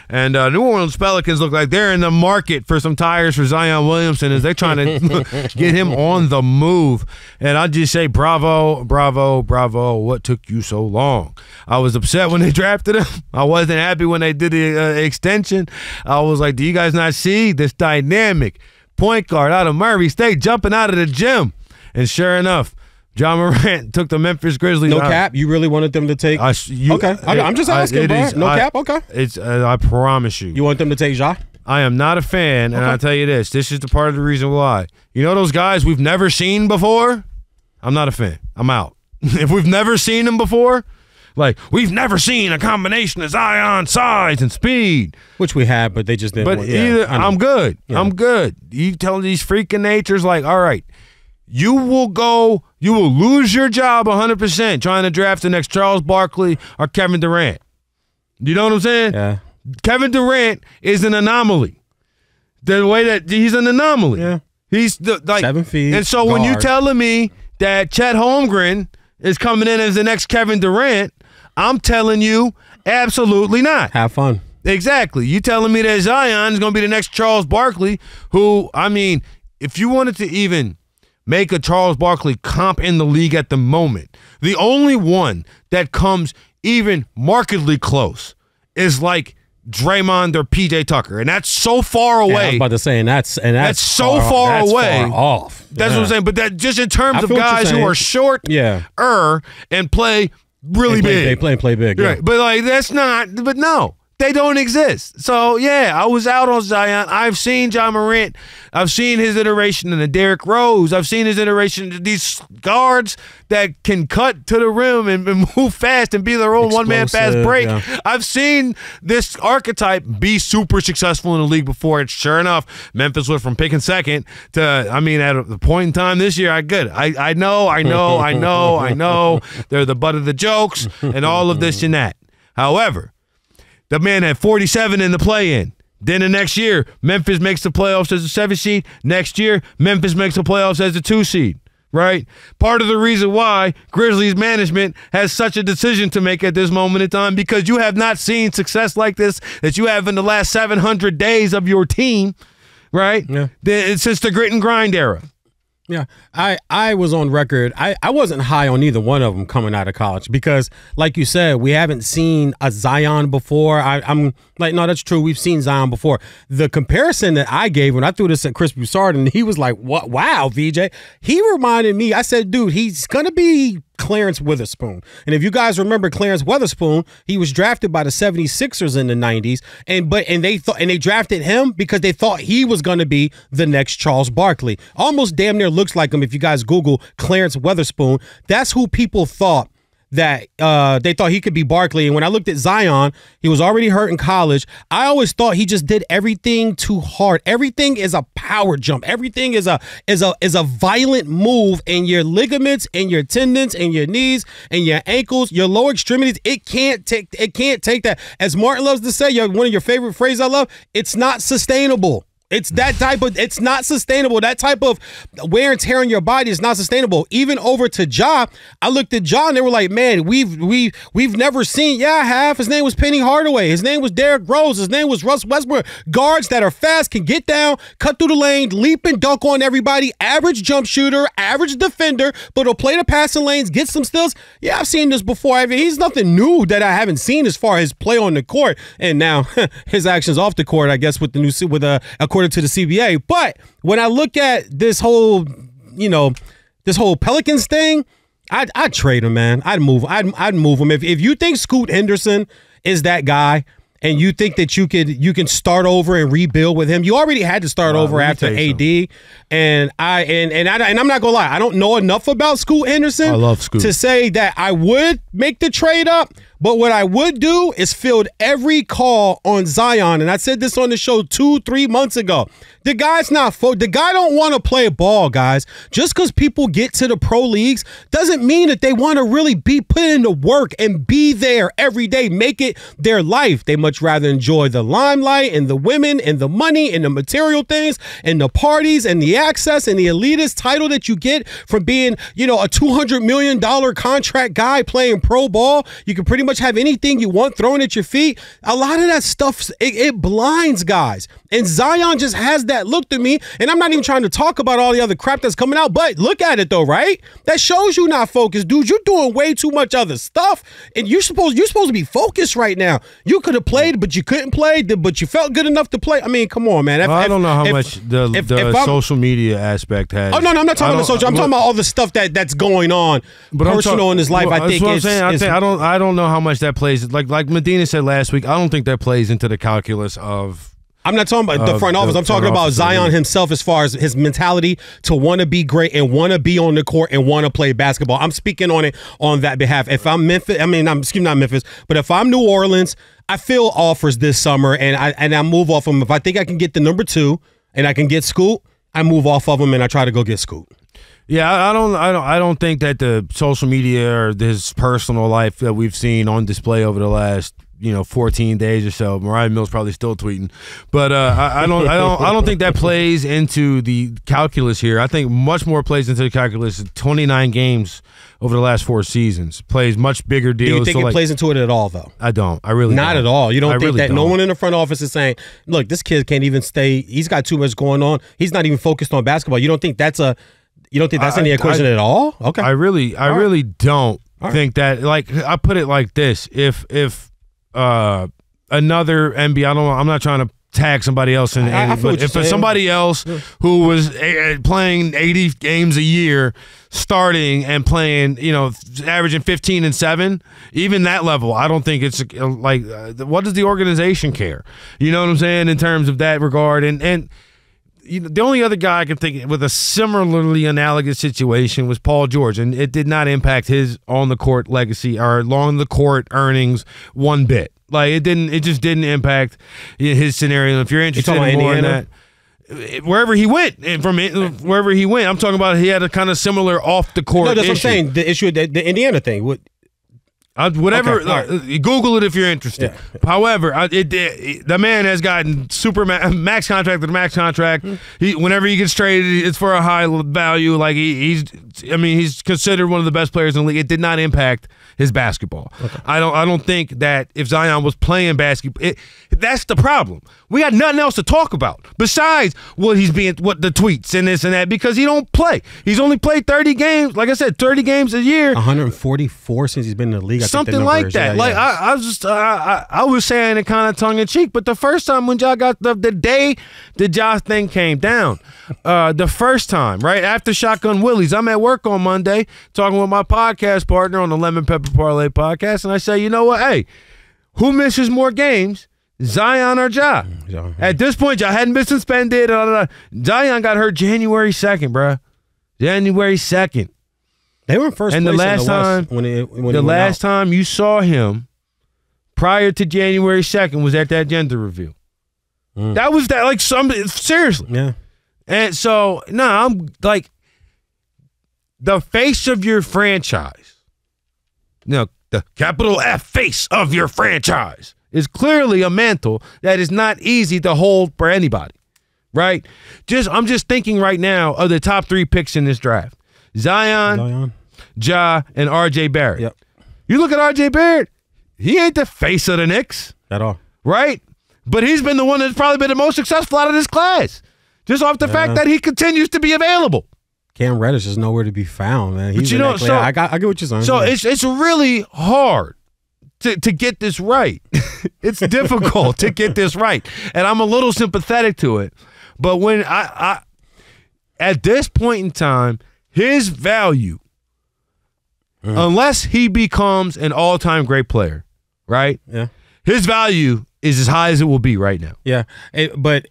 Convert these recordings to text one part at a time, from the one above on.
And New Orleans Pelicans look like they're in the market for some tires for Zion Williamson as they're trying to get him on the move. And I just say bravo, bravo, bravo. What took you so long? I was upset when they drafted him. I wasn't happy when they did the extension. I was like, do you guys not see this dynamic point guard out of Murray State jumping out of the gym? And sure enough, John Morant took the Memphis Grizzlies. No cap? You really wanted them to take? Okay. I'm just asking, bro. No cap? Okay. I promise you. You want them to take Ja? I am not a fan, and I'll tell you this. This is the part of the reason why. You know those guys we've never seen before? I'm not a fan. I'm out. If we've never seen them before, like we've never seen a combination of Zion size and speed. Which we have, but they just didn't But I'm good. Yeah. I'm good. You tell these freaking natures like, all right, you will lose your job 100% trying to draft the next Charles Barkley or Kevin Durant. You know what I'm saying? Yeah. Kevin Durant is an anomaly. The way that he's an anomaly. Yeah. He's 7 feet. And so when you're telling me that Chet Holmgren is coming in as the next Kevin Durant, I'm telling you absolutely not. Have fun. Exactly. You telling me that Zion is going to be the next Charles Barkley, who, I mean, if you wanted to even make a Charles Barkley comp in the league at the moment, the only one that comes even markedly close is like Draymond or PJ Tucker, and that's so far away. Yeah, I was about to say, and that's so far away. Far off. That's what I'm saying. But that just in terms of guys who are short, and play really big. They play big. Right. But like that's not. But no. They don't exist. So, yeah, I was out on Zion. I've seen John Morant. I've seen his iteration in the Derrick Rose. I've seen his iteration in these guards that can cut to the rim and move fast and be their own one-man fast break. Yeah. I've seen this archetype be super successful in the league before. It's sure enough, Memphis went from picking second to, I mean, at the point in time this year, I know. They're the butt of the jokes and all of this and that. However, the man had 47 in the play-in. Then the next year, Memphis makes the playoffs as a 7 seed. Next year, Memphis makes the playoffs as a 2 seed, right? Part of the reason why Grizzlies management has such a decision to make at this moment in time, because you have not seen success like this that you have in the last 700 days of your team, right? Yeah. Since the grit and grind era. Yeah, I was on record. I wasn't high on either one of them coming out of college because, like you said, we haven't seen a Zion before. I'm like, no, that's true. We've seen Zion before. The comparison that I gave when I threw this at Chris Broussard, and he was like, "What? Wow, VJ." He reminded me. I said, "Dude, he's gonna be Clarence Witherspoon." And if you guys remember Clarence Witherspoon, he was drafted by the 76ers in the 90s, and they drafted him because they thought he was going to be the next Charles Barkley. Almost damn near looks like him if you guys Google Clarence Witherspoon. That's who people thought that they thought he could be Barkley. And when I looked at Zion, he was already hurt in college. I always thought he just did everything too hard. Everything is a power jump. Everything is a violent move, and your ligaments and your tendons and your knees and your ankles, your lower extremities, it can't take that. As Martin loves to say, one of your favorite phrases I love, it's not sustainable. It's that type of, it's not sustainable. That type of wear and tear on your body is not sustainable. Even over to Ja, I looked at Ja and they were like, man, we've never seen, yeah, I have. His name was Penny Hardaway. His name was Derrick Rose. His name was Russ Westbrook. Guards that are fast, can get down, cut through the lane, leap and dunk on everybody, average jump shooter, average defender, but he'll play the passing lanes, get some steals. Yeah, I've seen this before. I mean, he's nothing new that I haven't seen as far as play on the court. And now his actions off the court, I guess, with the new, according to the CBA. But when I look at this whole, this whole Pelicans thing, I'd trade him, man. I'd move him. If you think Scoot Henderson is that guy, and you think that you can start over and rebuild with him, you already had to start over after AD. And I'm not gonna lie, I don't know enough about Scoot Henderson. I love Scoot. To say that I would make the trade up. But what I would do is field every call on Zion. And I said this on the show 2-3 months ago. The guy's the guy don't want to play ball, guys. Just because people get to the pro leagues doesn't mean that they want to really be put into work and be there every day, make it their life. They much rather enjoy the limelight and the women and the money and the material things and the parties and the access and the elitist title that you get from being, a $200 million contract guy playing pro ball. You can pretty much have anything you want thrown at your feet. A lot of that stuff, it blinds guys. And Zion just has that look to me. And I'm not even trying to talk about all the other crap that's coming out, but look at it though, right? That shows you not focused, dude. You're doing way too much other stuff, and you're supposed to be focused right now. You could have played, but you couldn't play, but you felt good enough to play. I mean, come on, man. I don't know how much the social media aspect has. Oh no, I'm not talking about the social. I'm talking about all the stuff that's going on, personal in his life. I think I don't know how much that plays. Like Medina said last week, I don't think that plays into the calculus of. I'm not talking about the front office. I'm talking about Zion himself as far as his mentality to want to be great and want to be on the court and want to play basketball. I'm speaking on it on that behalf. If I'm Memphis, not Memphis, but if I'm New Orleans, I feel offers this summer and I move off them. If I think I can get the number 2 and I can get Scoot, I move off of them and I try to go get Scoot. Yeah, I don't think that the social media or his personal life that we've seen on display over the last 14 days or so. Mariah Mill's probably still tweeting, but I don't think that plays into the calculus here. I think much more plays into the calculus. 29 games over the last 4 seasons plays much bigger deals. Do you think it plays into it at all, though? I don't. I really not don't. At all. You don't think really that don't. No one in the front office is saying, "Look, this kid can't even stay. He's got too much going on. He's not even focused on basketball." You don't think that's in the equation at all? Okay. I really don't think that. Like, I put it like this: if another NBA, I'm not trying to tag somebody else but if somebody else who was playing 80 games a year, starting and playing, averaging 15 and 7, even that level, I don't think it's like, what does the organization care? You know what I'm saying, in terms of that regard? And the only other guy I can think with a similarly analogous situation was Paul George, and it did not impact his on-the-court legacy or on-the-court earnings one bit. Like, it just didn't impact his scenario. If you're interested in more in that, wherever he went, I'm talking about he had a kind of similar off-the-court issue. No, that's what I'm saying. The issue, the Indiana thing. Whatever, right. Google it if you're interested. Yeah. However, the man has gotten super max contract to max contract. Whenever he gets traded, it's for a high value. Like he's considered one of the best players in the league. It did not impact his basketball. Okay. I don't think that if Zion was playing basketball, that's the problem. We got nothing else to talk about besides what the tweets and this and that, because he don't play. He's only played 30 games. Like I said, 30 games a year. 144 since he's been in the league. Something like that. I was saying it kind of tongue in cheek, but the first time when y'all got the day the Josh thing came down, the first time, right after Shotgun Willie's, I'm at work on Monday talking with my podcast partner on the Lemon Pepper Parlay podcast, and I say, you know what? Hey, who misses more games, Zion or Ja? At this point, Ja hadn't been suspended. Zion got hurt January 2nd, bro. January 2nd. They were in first place the last time the last time you saw him prior to January 2nd was at that gender reveal. That was that, like, seriously. Yeah. And so I'm like, the face of your franchise, the capital F face of your franchise, is clearly a mantle that is not easy to hold for anybody, right? I'm just thinking right now of the top 3 picks in this draft. Zion, Ja, and R.J. Barrett. Yep. You look at R.J. Barrett, he ain't the face of the Knicks. At all. Right? But he's been the one that's probably been the most successful out of this class, just off the fact that he continues to be available. Cam Reddish is nowhere to be found, man. I get what you're saying. So it's really hard to get this right. It's difficult to get this right. And I'm a little sympathetic to it. But when I at this point in time, his value, unless he becomes an all-time great player, right? Yeah. His value is as high as it will be right now. Yeah. But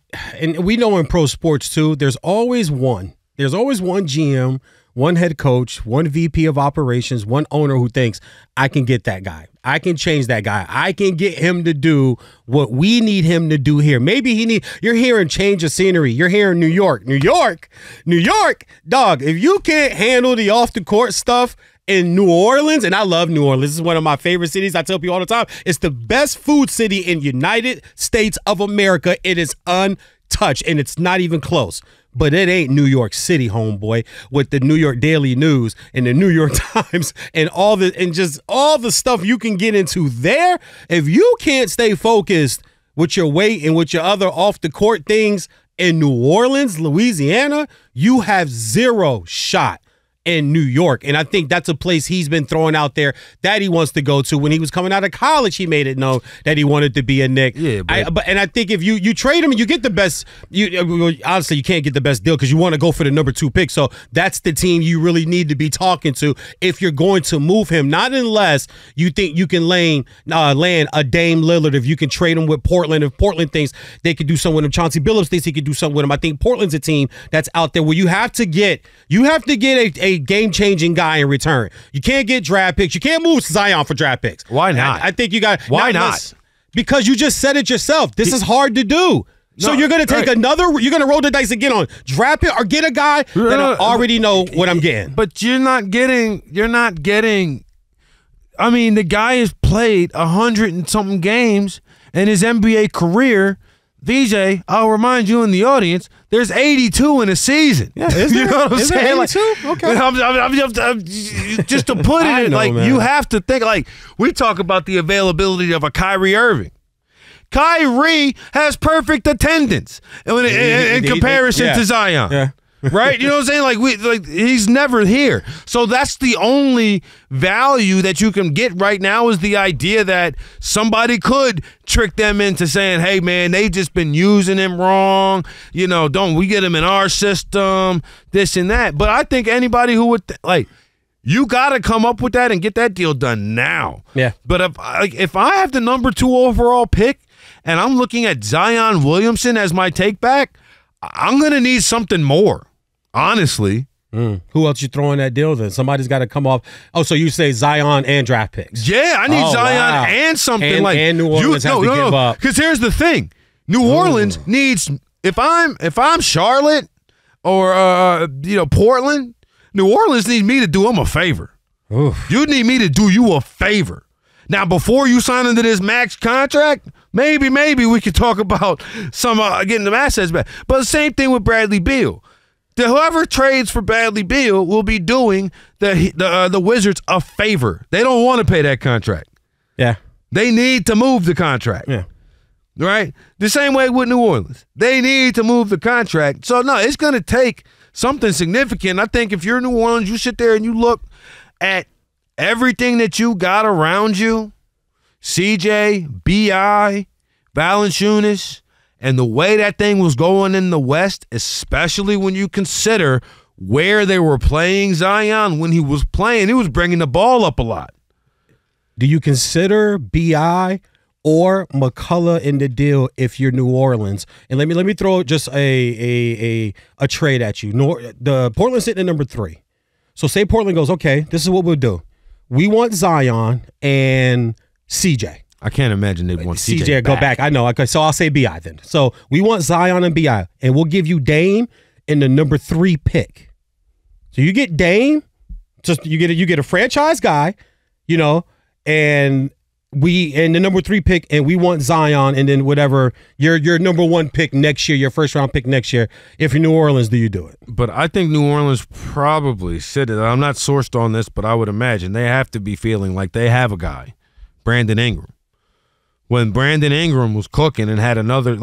we know in pro sports too, there's always one GM, one head coach, one VP of operations, one owner who thinks, I can get that guy. I can change that guy. I can get him to do what we need him to do here. Maybe you're hearing change of scenery. You're hearing New York, dog. If you can't handle the off the court stuff in New Orleans, and I love New Orleans. This is one of my favorite cities. I tell people all the time, it's the best food city in United States of America. It is untouched, and it's not even close. but it ain't New York City, homeboy, with the New York Daily News and the New York Times and just all the stuff you can get into there. If you can't stay focused with your weight and with your other off the court things in New Orleans, Louisiana, you have zero shot in New York. And I think that's a place he's been throwing out there that he wants to go to. When he was coming out of college, he made it known that he wanted to be a Knick. Yeah, and I think if you trade him and you get the best, obviously you can't get the best deal because you want to go for the number 2 pick. So that's the team you really need to be talking to if you're going to move him. Not unless you think you can land a Dame Lillard. If you can trade him with Portland, if Portland thinks they could do something with him, Chauncey Billups thinks he could do something with him. I think Portland's a team that's out there where you have to get a game-changing guy in return. You can't get draft picks. You can't move Zion for draft picks. Why not? I think you got. Why not? Because you just said it yourself. This is hard to do. So you're going to take another. You're going to roll the dice again on draft pick or get a guy that I already know what I'm getting. But you're not getting. I mean, the guy has played 100 and something games in his NBA career. VJ, I'll remind you in the audience, there's 82 in a season. Yeah, is there? You know what I'm saying? 82? Okay. I'm just to put it in, like, man. You have to think, like, we talk about the availability of a Kyrie Irving. Kyrie has perfect attendance in comparison to Zion. Yeah. Right? You know what I'm saying? He's never here. So that's the only value that you can get right now is the idea that somebody could trick them into saying, hey, man, they just been using him wrong. You know, don't we get him in our system, this and that. But I think anybody who would, you got to come up with that and get that deal done now. Yeah. But if I have the number 2 overall pick and I'm looking at Zion Williamson as my take back, I'm going to need something more. Honestly. Who else you throw in that deal then? Somebody's got to come off. Oh, so you say Zion and draft picks. Yeah, I need Zion and something and New Orleans has to give up. Because here's the thing. New Orleans needs, if I'm Charlotte or Portland, New Orleans needs me to do them a favor. Oof. You need me to do you a favor. Now, before you sign into this max contract, maybe we could talk about some getting the assets back. But the same thing with Bradley Beal. Whoever trades for Bradley Beal will be doing the Wizards a favor. They don't want to pay that contract. Yeah. They need to move the contract. Yeah. Right? The same way with New Orleans. They need to move the contract. So, no, it's going to take something significant. I think if you're New Orleans, you sit there and you look at everything that you got around you, CJ, B.I., Valanciunas, and the way that thing was going in the West, especially when you consider where they were playing Zion when he was playing, he was bringing the ball up a lot. Do you consider B.I. or McCullough in the deal if you're New Orleans? And let me throw just a trade at you. The Portland's sitting at number 3. So say Portland goes, okay, this is what we'll do. We want Zion and CJ. I can't imagine they'd want CJ go back. I know. Okay, so I'll say B.I. then. So we want Zion and B.I. and we'll give you Dame in the number 3 pick. So you get Dame, just you get a franchise guy, and the number 3 pick, and we want Zion, and then whatever your number 1 pick next year, your first round pick next year. If you're New Orleans, do you do it? But I think New Orleans probably said it. I'm not sourced on this, but I would imagine they have to be feeling like they have a guy, Brandon Ingram. When Brandon Ingram was cooking and had another,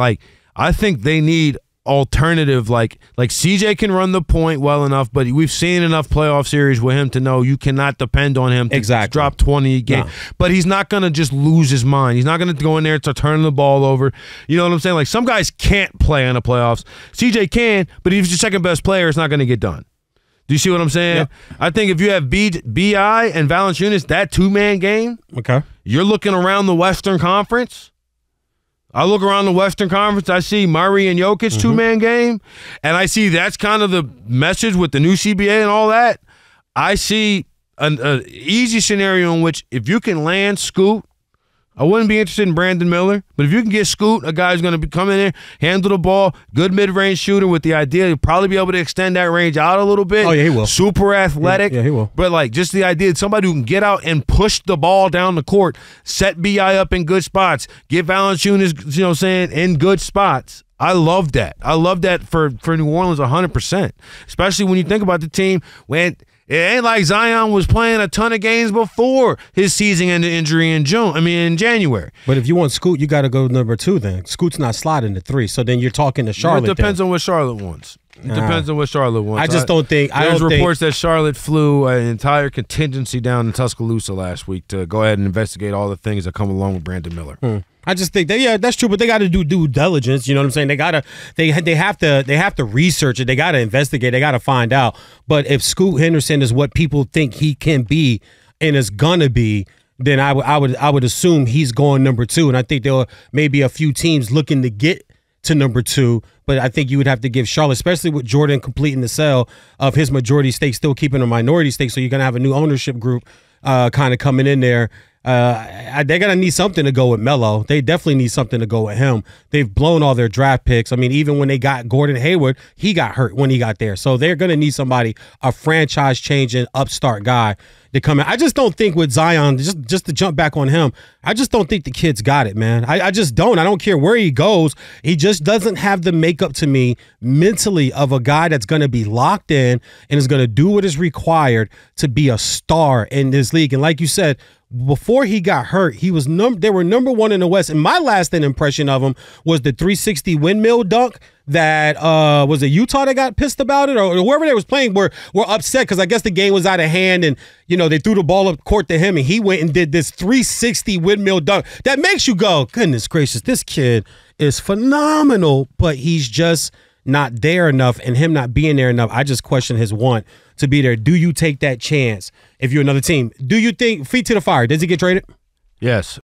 I think they need alternative, like CJ can run the point well enough, but we've seen enough playoff series with him to know you cannot depend on him to drop 20 a game. No. But he's not going to just lose his mind. He's not going to go in there to turn the ball over. You know what I'm saying? Like, some guys can't play in the playoffs. CJ can, but if he's your second best player, it's not going to get done. Do you see what I'm saying? Yep. I think if you have B.I. and Valanciunas, that 2-man game, okay, you're looking around the Western Conference. I look around the Western Conference, I see Murray and Jokic 2-man game, and I see that's kind of the message with the new CBA and all that. I see an easy scenario in which if you can land Scoot, I wouldn't be interested in Brandon Miller, but if you can get Scoot, a guy who's going to come in there, handle the ball, good mid-range shooter with the idea he'll probably be able to extend that range out a little bit. Oh, yeah, he will. Super athletic. Yeah, he will. But, like, just the idea of somebody who can get out and push the ball down the court, set B.I. up in good spots, get Valanciunas, you know what I'm saying, in good spots. I love that. I love that for New Orleans 100%, especially when you think about the team when – it ain't like Zion was playing a ton of games before his season-ending injury in January. But if you want Scoot, you got to go number 2 then. Scoot's not sliding to 3, so then you're talking to Charlotte. It depends on what Charlotte wants. It depends on what Charlotte wants. I just don't think – There's reports that Charlotte flew an entire contingency down in Tuscaloosa last week to go ahead and investigate all the things that come along with Brandon Miller. I just think that, yeah, that's true, but they got to do due diligence. You know what I'm saying? They have to research it. They got to investigate. They got to find out. But if Scoot Henderson is what people think he can be and is gonna be, then I would assume he's going number 2. And I think there may be a few teams looking to get to number 2. But I think you would have to give Charlotte, especially with Jordan completing the sale of his majority stake, still keeping a minority stake. So you're gonna have a new ownership group kind of coming in there. They're going to need something to go with Melo. They definitely need something to go with him. They've blown all their draft picks. I mean, even when they got Gordon Hayward, he got hurt when he got there. So they're going to need somebody, a franchise-changing upstart guy to come in. I just don't think with Zion, just to jump back on him, I just don't think the kid's got it, man. I just don't. I don't care where he goes. He just doesn't have the makeup to me mentally of a guy that's going to be locked in and is going to do what is required to be a star in this league. And like you said, before he got hurt, they were number 1 in the West. And my lasting impression of him was the 360 windmill dunk that was it Utah that got pissed about it, or whoever they was playing were upset because I guess the game was out of hand and they threw the ball up court to him and he went and did this 360 windmill dunk that makes you go, goodness gracious, this kid is phenomenal, but he's just not there enough, and him not being there enough, I just question his want to be there. Do you take that chance if you're another team? Do you think, feet to the fire, does he get traded? Yes.